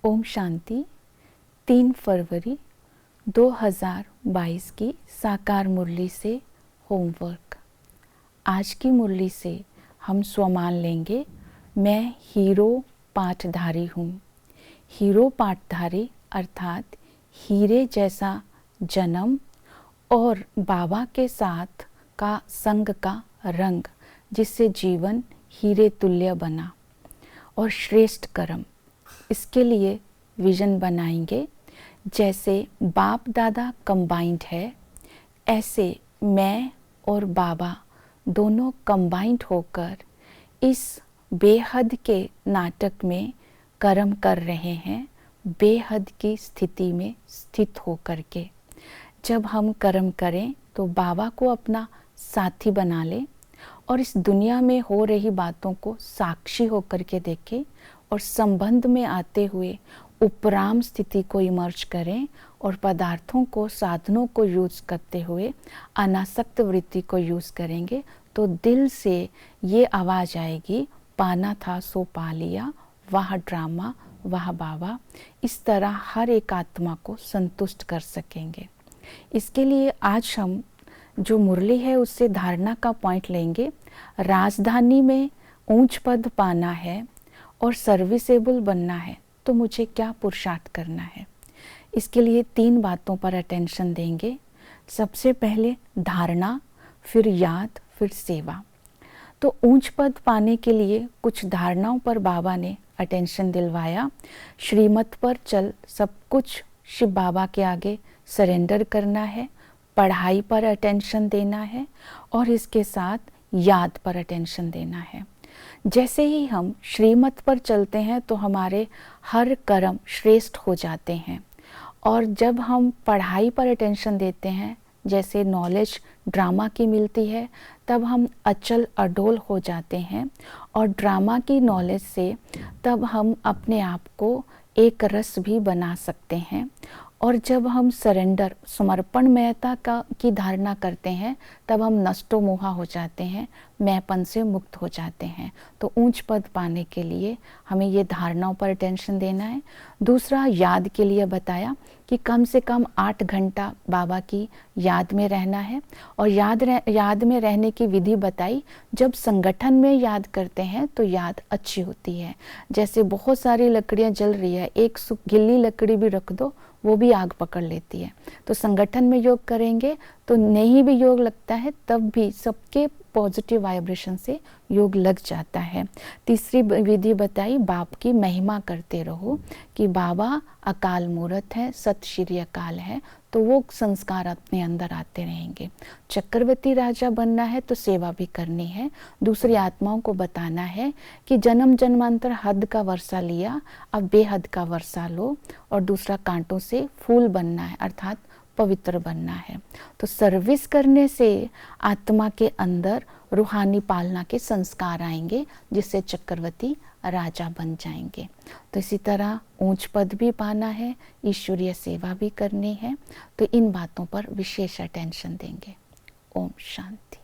ओम शांति। 3 फरवरी 2022 की साकार मुरली से होमवर्क। आज की मुरली से हम स्वमान लेंगे, मैं हीरो पाठधारी हूँ। हीरो पाठधारी अर्थात हीरे जैसा जन्म और बाबा के साथ का संग का रंग, जिससे जीवन हीरे तुल्य बना, और श्रेष्ठ कर्म। इसके लिए विजन बनाएंगे। जैसे बाप दादा कंबाइंड है, ऐसे मैं और बाबा दोनों कंबाइंड होकर इस बेहद के नाटक में कर्म कर रहे हैं, बेहद की स्थिति में स्थित होकर के। जब हम कर्म करें तो बाबा को अपना साथी बना लें और इस दुनिया में हो रही बातों को साक्षी होकर के देखें और संबंध में आते हुए उपराम स्थिति को इमर्ज करें और पदार्थों को, साधनों को यूज करते हुए अनासक्त वृत्ति को यूज करेंगे, तो दिल से ये आवाज़ आएगी, पाना था सो पा लिया, वाह ड्रामा वाह बाबा। इस तरह हर एक आत्मा को संतुष्ट कर सकेंगे। इसके लिए आज हम जो मुरली है उससे धारणा का पॉइंट लेंगे। राजधानी में ऊंच पद पाना है और सर्विसेबल बनना है, तो मुझे क्या पुरुषार्थ करना है। इसके लिए 3 बातों पर अटेंशन देंगे। सबसे पहले धारणा, फिर याद, फिर सेवा। तो ऊंच पद पाने के लिए कुछ धारणाओं पर बाबा ने अटेंशन दिलवाया। श्रीमत पर चल, सब कुछ शिव बाबा के आगे सरेंडर करना है, पढ़ाई पर अटेंशन देना है और इसके साथ याद पर अटेंशन देना है। जैसे ही हम श्रीमत पर चलते हैं तो हमारे हर कर्म श्रेष्ठ हो जाते हैं, और जब हम पढ़ाई पर अटेंशन देते हैं, जैसे नॉलेज ड्रामा की मिलती है, तब हम अचल अडोल हो जाते हैं, और ड्रामा की नॉलेज से तब हम अपने आप को एक रस भी बना सकते हैं। और जब हम सरेंडर, समर्पणमयता की धारणा करते हैं, तब हम नष्टो मोहा हो जाते हैं, मैंपन से मुक्त हो जाते हैं। तो ऊंच पद पाने के लिए हमें ये धारणाओं पर अटेंशन देना है। दूसरा, याद के लिए बताया कि कम से कम 8 घंटा बाबा की याद में रहना है, और याद में रहने की विधि बताई। जब संगठन में याद करते हैं तो याद अच्छी होती है। जैसे बहुत सारी लकड़ियाँ जल रही है, एक गीली लकड़ी भी रख दो, वो भी आग पकड़ लेती है। तो संगठन में योग करेंगे तो नहीं भी योग लगता है, तब भी सबके पॉजिटिव वाइब्रेशन से योग लग जाता है। तीसरी विधि बताई, बाप की महिमा करते रहो कि बाबा अकाल मूर्त है, सत श्री अकाल है, तो वो संस्कार अपने अंदर आते रहेंगे। चक्रवर्ती राजा बनना है तो सेवा भी करनी है। दूसरी आत्माओं को बताना है कि जन्म जन्मांतर हद का वर्षा लिया, अब बेहद का वर्षा लो। और दूसरा, कांटों से फूल बनना है, अर्थात पवित्र बनना है। तो सर्विस करने से आत्मा के अंदर रूहानी पालना के संस्कार आएंगे, जिससे चक्रवर्ती राजा बन जाएंगे। तो इसी तरह ऊंच पद भी पाना है, ईश्वरीय सेवा भी करनी है, तो इन बातों पर विशेष अटेंशन देंगे। ओम शांति।